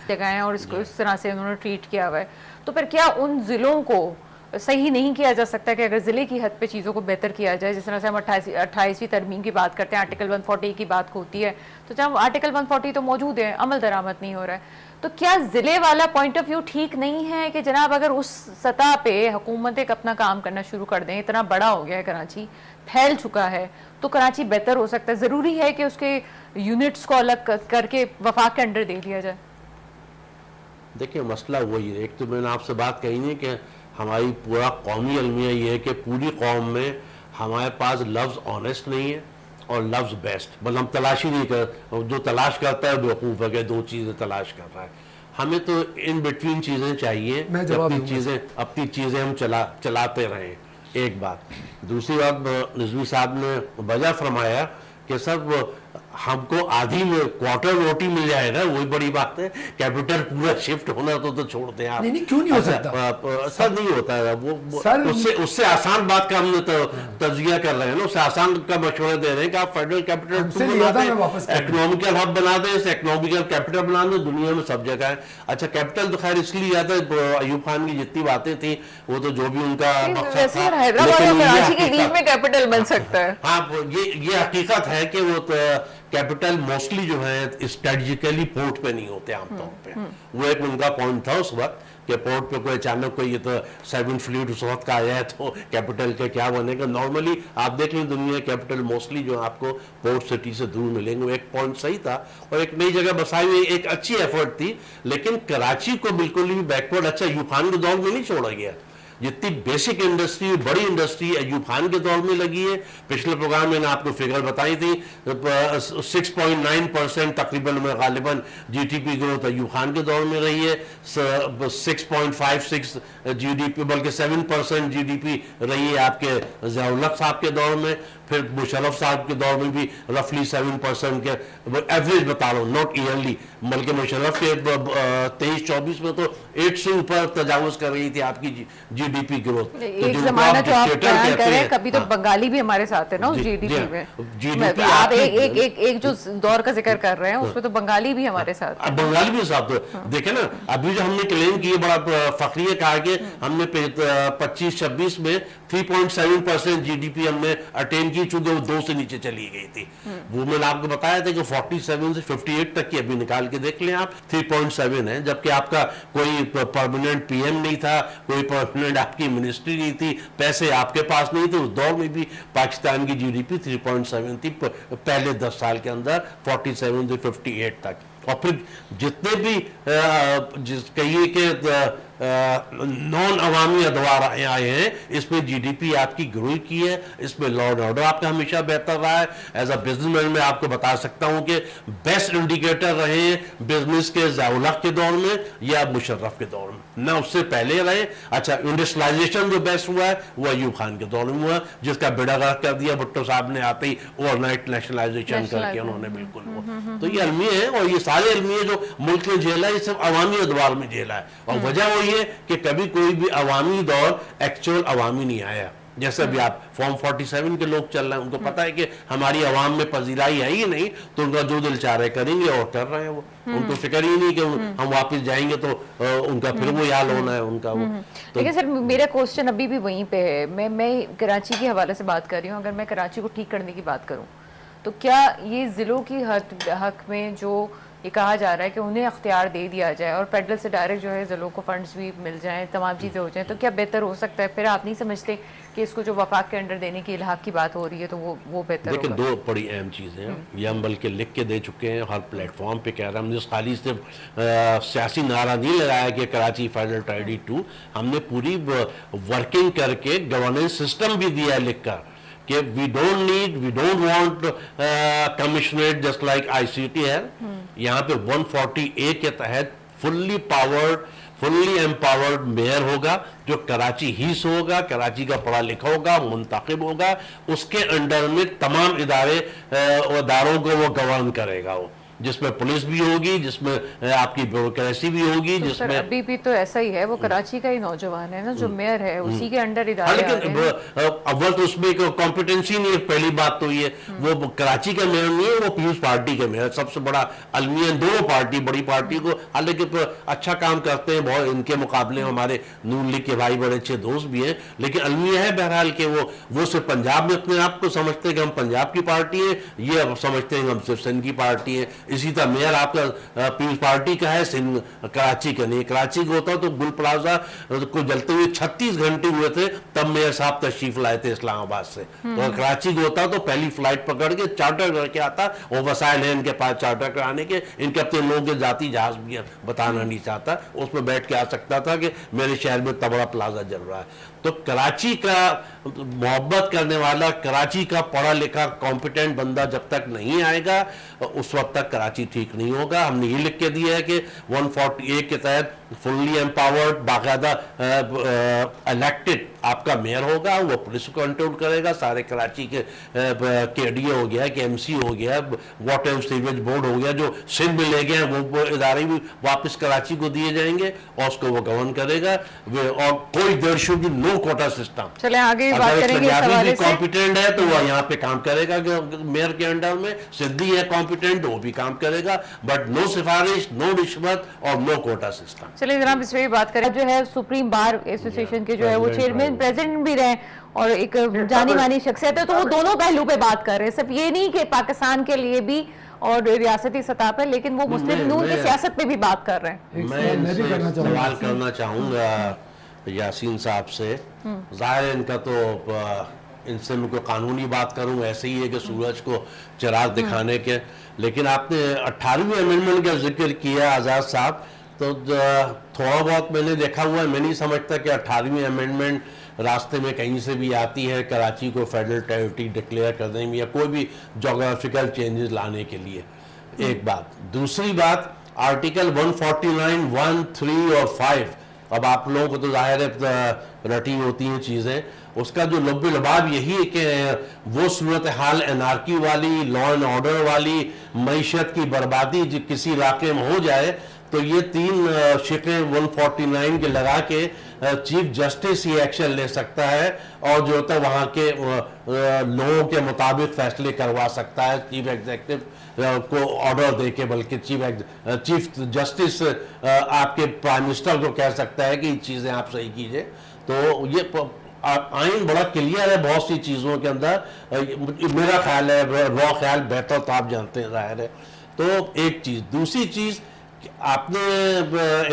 جگہ ہیں اور اس کو اس طرح سے انہوں نے ٹریٹ کیا ہوا ہے. تو پھر کیا ان ضلعوں کو صحیح نہیں کیا جا سکتا کہ اگر ضلع کی حد پہ چیزوں کو بہتر کیا جائے؟ جس طرح سے ہم 28ویں ترمیم کی بات کرتے ہیں, آرٹیکل 140 کی بات ہوتی ہے, تو جب آرٹیکل 140 تو موجود ہے, عمل درآمد نہیں ہو رہا ہے, تو کیا ضلع والا پوائنٹ آف ویو ٹھیک نہیں ہے کہ جناب اگر اس سطح پہ حکومتیں اپنا کام کرنا شروع کر دیں, اتنا بڑا ہو گیا ہے کراچی, پھیل چکا ہے, تو کراچی بہتر ہو سکتا ہے؟ ضروری ہے کہ اس کے یونٹس کو الگ کر کے وفاق کے انڈر دے دیا جائے؟ دیکھیں مسئلہ وہی ہے, ایک تو میں نے آپ سے بات کہی نہیں کہ ہماری پورا قومی المیہ یہ ہے کہ پوری قوم میں ہمارے پاس لفظ آنیسٹ نہیں ہے اور لفظ بیسٹ, بل ہم تلاش ہی نہیں کر, جو تلاش کرتا ہے بیوقوف ہے کہ دو چیزیں تلاش کر رہا ہے. ہمیں تو ان بٹوین چیزیں چاہیے, اپنی چیزیں ہم چلاتے رہیں. ایک بات. دوسری بات, رضوی صاحب نے وجہ فرمایا کہ سب ہم کو آدھی میں کوارٹر روٹی مل جائے نا, وہی بڑی بات ہے. کیپٹل پورا شفٹ ہونا تو چھوڑ دیں آپ. نہیں کیوں نہیں ہو سکتا سر, نہیں ہوتا ہے وہ, اس سے آسان بات کا ہم نے تجزیہ کر رہے ہیں نا, اس سے آسان کا مشورہ دے رہے ہیں کہ آپ فیڈرل کیپٹل اکنامیکل ہب بنا دیں, اسے اکنامیکل کیپٹل بنا دیں. دنیا میں سب جگہ ہے. اچھا کیپٹل تو خیر اس لیے آتا ہے, ایوب خان کی جتنی باتیں تھیں وہ تو جو بھی ان کا مقصد تھا, ہاں یہ حقیقت ہے کہ وہ کیپٹل موسٹلی جو ہے اسٹریٹجیکلی پورٹ پہ نہیں ہوتے عام طور پہ. وہ ایک ان کا پوائنٹ تھا اس وقت کہ پورٹ پہ کوئی اچانک کوئی, یہ تو 7 فلیٹ اس وقت کا آیا ہے تو کیپٹل کے کیا بنے گا. نارملی آپ دیکھ لیں دنیا کیپٹل موسٹلی جو آپ کو پورٹ سٹی سے دور ملیں گے. وہ ایک پوائنٹ صحیح تھا اور ایک نئی جگہ بسائی ہوئی ایک اچھی ایفرٹ تھی, لیکن کراچی کو بالکل بھی بیکورڈ اچھا ایوب خان کے دور میں نہیں چھوڑا گیا. جتنی بیسک انڈسٹری, بڑی انڈسٹری ایوب خان کے دور میں لگی ہے. پچھلے پروگرام میں نے آپ کو فگر بتائی تھی, 6.9% تقریباً میں غالباً G D P growth Ayub Khan کے دور میں رہی ہے. 6.56 جی ڈی پی بلکہ 7% جی ڈی پی رہی ہے آپ کے ضیاء الحق صاحب کے دور میں. پھر مشرف صاحب کے دور میں بھی رفلی 7% کے ایوریج بتا رہا ہوں, ناٹ ایئرلی, بلکہ مشرف کے 23-24 میں تو 8 سے اوپر تجاوز کر رہی تھی آپ کی جی ڈی پی گروتھ. ایک زمانہ جو آپ بیان کر رہے ہیں, کبھی تو بنگالی بھی ہمارے ساتھ ہے نا اس جی ڈی پی میں. آپ ایک جو دور کا ذکر کر رہے ہیں اس میں تو بنگالی بھی ہمارے ساتھ ہے. بنگالی بھی ساتھ دیکھیں نا, ابھی جو ہم نے کلیم کی بڑا فخری ہے, کہا کہ ہم نے 25-26 میں 3.7% جی ڈی پی ہم نے اٹین کی, چونکہ وہ 2 سے نیچے چلی گئی تھی. وہ میں نے آپ کو بتایا تھا کہ 47 سے 58 تک کی, ابھی نکال کے دیکھ لیں آپ, 3.7 ہے, جبکہ آپ کا کوئی پرماننٹ پی ایم نہیں تھا, کوئی پرماننٹ آپ کی منسٹری نہیں تھی, پیسے آپ کے پاس نہیں تھے. اس دور میں بھی پاکستان کی جی ڈی پی 3.7 تھی پہلے 10 سال کے اندر, 47 سے 58 تک. اور پھر جتنے بھی کہیے کہ نان عوامی ادوار آئے ہیں, اس میں جی ڈی پی آپ کی گرو کی ہے. اس میں لا اینڈ آرڈر آپ کا ہمیشہ بہتر رہا ہے. ایز اے بزنس مین میں آپ کو بتا سکتا ہوں کہ بیسٹ انڈیکیٹر رہے ہیں بزنس کے ضیاء الحق کے دور میں یا مشرف کے دور میں, نہ اس سے پہلے رہے. اچھا انڈسٹریلائزیشن جو بیسٹ ہوا ہے وہ ایوب خان کے دور میں ہوا, جس کا بیڑا غرق کر دیا بھٹو صاحب نے آتے ہی اوور نائٹ نیشنلائزیشن کر کے انہوں نے بالکل وہ. تو یہ المیہ ہے, اور یہ سارے المیہ جو ملک نے جھیلا ہے یہ صرف عوامی ادوار میں جھیلا ہے. اور وجہ وہی ہے کہ کبھی کوئی بھی عوامی دور ایکچوئل عوامی نہیں آیا. جیسے ابھی آپ فارم 47 کے لوگ چل رہے ہیں, ان کو پتا ہے کہ ہماری عوام میں پذیرائی ہے ہی نہیں, تو ان کا جو دل چاہ رہے کریں گے, اور کر رہے ہیں وہ. ان کو فکر ہی نہیں کہ ہم واپس جائیں گے تو ان کا پھر وہ حال ہونا ہے ان کا وہ. لیکن سر میرا کوسچن ابھی بھی وہیں پہ ہے. میں کراچی کے حوالے سے بات کر رہی ہوں. اگر میں کراچی کو ٹھیک کرنے کی بات کروں تو کیا یہ ضلعوں کی حق میں جو یہ کہا جا رہا ہے کہ انہیں اختیار دے دیا جائے اور فیڈرل سے ڈائریکٹ جو ہے ضلعوں کو فنڈز بھی مل جائیں, تمام چیزیں ہو جائیں, تو کیا بہتر ہو سکتا ہے؟ پھر آپ نہیں سمجھتے کہ اس کو جو وفاق کے انڈر دینے کی الحاق کی بات ہو رہی ہے تو وہ بہتر ہوگا؟ لیکن 2 بڑی اہم چیزیں ہیں, یہ ہم بلکہ لکھ کے دے چکے ہیں, ہر پلیٹ فارم پہ کہہ رہا ہم نے خالی صرف سیاسی نعرہ نہیں لگایا کہ کراچی فیڈرل ٹریڈی 2, ہم نے پوری ورکنگ کر کے گورننس سسٹم بھی دیا ہے لکھ کر کہ we don't want commissionerate just like I C T ہے. یہاں پہ 140A کے تحت فلی ایمپاورڈ میئر ہوگا جو کراچی ہی سے ہوگا, کراچی کا پڑھا لکھا ہوگا, منتخب ہوگا, اس کے انڈر میں تمام اداروں کو وہ گورن کرے گا. وہ جس میں پولیس بھی ہوگی, جس میں آپ کی بیوروکریسی بھی ہوگی, جس میں ابھی بھی تو ایسا ہی ہے, وہ کراچی کا ہی نوجوان ہے نا جو میئر ہے, اسی کے انڈر ادارے آ رہے ہیں. لیکن اول تو اس میں کمپیٹنسی نہیں ہے, پہلی بات تو یہ وہ کراچی کا میئر نہیں ہے, وہ پیپلز پارٹی کا میئر, سب سے بڑا المیہ دونوں پارٹی, بڑی پارٹی کو حالانکہ اچھا کام کرتے ہیں بہت, ان کے مقابلے ہمارے نون لیگ کے بھائی بڑے اچھے دوست بھی ہیں, لیکن المیہ ہے بہرحال کہ وہ صرف پنجاب میں اپنے آپ کو سمجھتے ہیں کہ ہم پنجاب کی پارٹی ہیں, یہ اب سمجھتے ہیں کہ ہم صرف سندھ کی پارٹی ہیں. اسی طرح میئر آپ کا پیپلز پارٹی کا ہے, سندھ کراچی کا نہیں. کراچی کا ہوتا تو گل پلازا کو جلتے ہوئے 36 گھنٹے ہوئے تھے تب میئر صاحب تشریف لائے تھے اسلام آباد سے. تو کراچی کو ہوتا تو پہلی فلائٹ پکڑ کے چارٹر کر کے آتا, اور وسائل ہیں ان کے پاس چارٹر کرانے کے, ان کے اپنے لوگوں کے ذاتی جہاز بھی بتانا نہیں چاہتا, اس میں بیٹھ کے آ سکتا تھا کہ میرے شہر میں اتنا بڑا پلازا جل رہا ہے. تو کراچی کا محبت کرنے والا, کراچی کا پڑھا لکھا کمپیٹنٹ بندہ جب تک نہیں آئے گا اس وقت تک کراچی ٹھیک نہیں ہوگا. ہم نے یہ لکھ کے دیا ہے کہ 148 کے تحت فلی امپاورڈ باقاعدہ الیکٹڈ آپ کا میئر ہوگا, وہ پولیس کو کنٹرول کرے گا, سارے کراچی کے ڈی اے ہو گیا, کہ ایم سی ہو گیا, واٹر اینڈ سیوریج بورڈ ہو گیا, جو سندھ میں لے گئے ہیں وہ ادارے بھی واپس کراچی کو دیے جائیں گے, اور اس کو وہ گورن کرے گا. اور کوئی دیر شو بھی نو کوٹا سسٹم. چلیں آگے بات کریں گے اس حوالے سے. کمپیٹنٹ ہے تو وہ یہاں پہ کام کرے گا میئر کے انڈر میں, سندھی ہے کمپیٹنٹ وہ بھی کام کرے گا, بٹ نو سفارش, نو رشوت اور نو کوٹا سسٹم. چلیں جناب اس پہ بات کریں. جو ہے سپریم بار ایسوسیشن کے جو ہے وہ چیئرمین پریزیڈنٹ بھی رہے اور ایک جانی مانی شخصیت ہے, تو وہ دونوں پہلو پہ بات کر رہے ہیں, صرف یہ نہیں کہ پاکستان کے لیے بھی اور ریاستی سطح پر, لیکن وہ مسلم نون کی سیاست پہ بھی بات کر رہے ہیں. میں سوال کرنا چاہوں گا یاسین صاحب سے. ظاہر ان کا تو ان سے میں کوئی قانونی بات کروں ایسے ہی ہے کہ سورج کو چراغ دکھانے کے, لیکن آپ نے 18ویں امینڈمنٹ کا ذکر کیا آزاد صاحب, تو تھوڑا بہت میں نے دیکھا ہوا ہے, میں نہیں سمجھتا کہ 18ویں امینڈمنٹ راستے میں کہیں سے بھی آتی ہے کراچی کو فیڈرل ٹیریٹری ڈکلیئر کرنے میں یا کوئی بھی جغرافیکل چینجز لانے کے لیے. ایک بات. دوسری بات, آرٹیکل 149, 1, 3 اور 5, اب آپ لوگوں کو تو ظاہر ہے رٹی ہوتی ہیں چیزیں, اس کا جو لب لباب یہی ہے کہ وہ صورتحال انارکی والی, لا اینڈ آرڈر والی, معیشت کی بربادی جو کسی علاقے میں ہو جائے, تو یہ 3 شقیں 149 کے لگا کے چیف جسٹس یہ ایکشن لے سکتا ہے, اور جو ہوتا ہے وہاں کے لوگوں کے مطابق فیصلے کروا سکتا ہے چیف ایگزیکٹو کو آرڈر دے کے, بلکہ چیف جسٹس آپ کے پرائم منسٹر کو کہہ سکتا ہے کہ یہ چیزیں آپ صحیح کیجئے. تو یہ آئین بڑا کلیئر ہے بہت سی چیزوں کے اندر, میرا خیال ہے, را خیال بہتر تو آپ جانتے ہیں ظاہر ہے. تو ایک چیز. دوسری چیز, آپ نے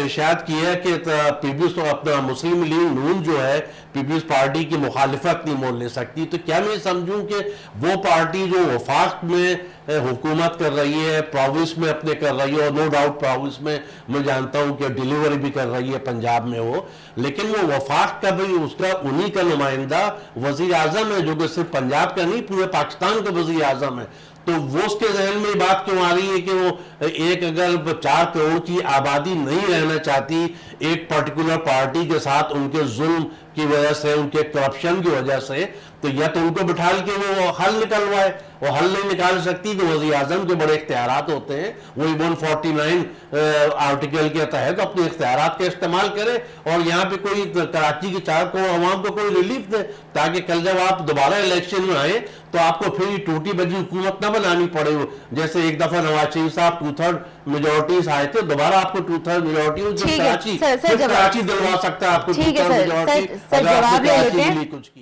ارشاد کیا ہے کہ پیپلز اپنا مسلم لیگ نون جو ہے پیپلز پارٹی کی مخالفت نہیں مول لے سکتی, تو کیا میں سمجھوں کہ وہ پارٹی جو وفاق میں حکومت کر رہی ہے, پروونس میں اپنے کر رہی ہے, اور نو ڈاؤٹ پروونس میں میں جانتا ہوں کہ ڈیلیوری بھی کر رہی ہے پنجاب میں وہ, لیکن وہ وفاق کا بھی اس کا انہی کا نمائندہ وزیر اعظم ہے, جو کہ صرف پنجاب کا نہیں پورے پاکستان کا وزیر اعظم ہے. تو وہ اس کے ذہن میں بات کیوں آ رہی ہے کہ وہ ایک اگر 4 کروڑ کی آبادی نہیں رہنا چاہتی ایک پرٹیکولر پارٹی کے ساتھ ان کے ظلم کی وجہ سے, ان کے کرپشن کی وجہ سے, تو یا تو ان کو بٹھال کے وہ حل نکلوائے, وہ حل نہیں نکال سکتی تو وزیر اعظم کے بڑے اختیارات ہوتے ہیں, وہی 149 آرٹیکل کے تحت اپنے اختیارات کا استعمال کرے, اور یہاں پہ کوئی کراچی کی 4 کروڑ عوام کو کوئی ریلیف دے, تاکہ کل جب آپ دوبارہ الیکشن میں آئیں تو آپ کو پھر ٹوٹی بجی حکومت نہ بنانی پڑے. جیسے ایک دفعہ نواز شریف صاحب 2/3 میجورٹیز آئے تھے, دوبارہ آپ کو 2/3 میجورٹی کراچی دلوا سکتا ہے آپ کو 2/3 میجورٹی, اگر آپ نے کراچی کے لیے کچھ کیا.